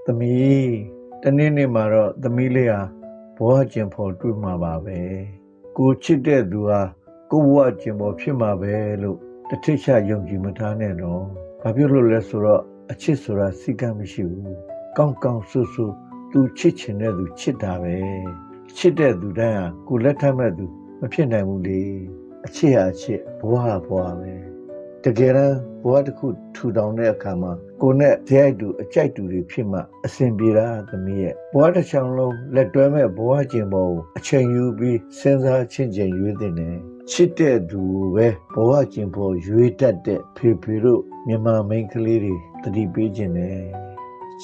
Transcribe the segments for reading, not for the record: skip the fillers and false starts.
သမီးတနေ့နေ့မှာတော့သမီးလေးဟာဘဝကျင်ဖို့တွေ့မှာပါပဲကိုချစ်တဲ့သူဟာကိုဘဝကျင်ဖို့ဖြစ်မှာပဲလို့တထိတ်ချယုံကြည်မထားနဲ့တော့ဘာဖြစ်လို့လဲဆိုတော့အချစ်ဆိုတာစိတ်ကမရှိဘူးကောင်းကောင်းဆူဆူသူချစ်ချင်တဲ့သူချစ်တာပဲချစ်တဲ့သူတိုင်းဟာကိုလက်ထပ်မဲ့သူမဖြစ်နိုင်ဘူးလေအချစ်ဟာအချစ်ဘဝဟာဘဝပဲတကယ်တမ်းဘဝတစ်ခုထူထောင်တဲ့အခါမှာကိုနဲ့ကြိုက်တူအကြိုက်တူတွေဖြစ်မှအစဉ်ပြေတာသမီးရဲ့ဘဝတစ်ချောင်းလုံးလက်တွဲမဲ့ဘဝကျင်ပေါ်ကိုအချိန်ယူပြီးစဉ်းစားချင်းချင်းရွေးတဲ့နဲ့ချစ်တဲ့သူပဲဘဝကျင်ပေါ်ရွေးတတ်တဲ့ဖေဖေတို့မြန်မာမိန်းကလေးတွေတတိပေးခြင်းနဲ့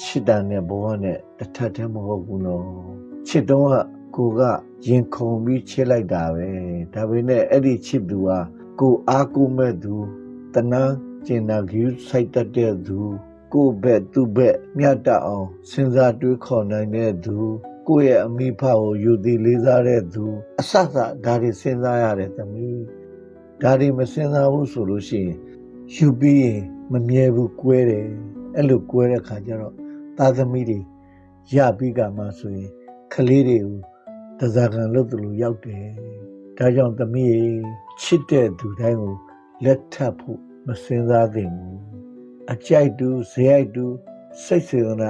ချစ်တာနဲ့ဘဝနဲ့တစ်ထပ်တည်းမဟုတ်ဘူးနော်ချစ်တော့ကိုကရင်ခုန်ပြီးချစ်လိုက်တာပဲဒါပေမဲ့အဲ့ဒီချစ်သူဟာကိုအားကိုးမဲ့သူတနာကျင်နာကြည့်ဆိုင်တတ်တဲ့သူကိုဘက်သူဘက်မြတ်တအောင်စဉ်းစားတွေးခေါ်နိုင်တဲ့သူကိုရဲ့အမိဖကိုယူသည်လေးစားတဲ့သူအဆဆဒါတွေစဉ်းစားရတဲ့သမီးဒါတွေမစဉ်းစားဘူးဆိုလို့ရှိရင်ယူပြီးရင်မမြဲဘူးကွဲတယ်အဲ့လိုကွဲတဲ့ခါကျတော့သားသမီးတွေရပြီးကမှဆိုရင်ကလေးတွေကိုတစားကန်လုပ်သူလိုရောက်တယ်ဒါကြောင့်သမီးချစ်တဲ့သူတိုင်းကိုလက်ထပ်ဖို့မစဉ်းစားသင့်ဘူးအကြိုက်တူဇေယိုက်တူစိတ်စေတနာ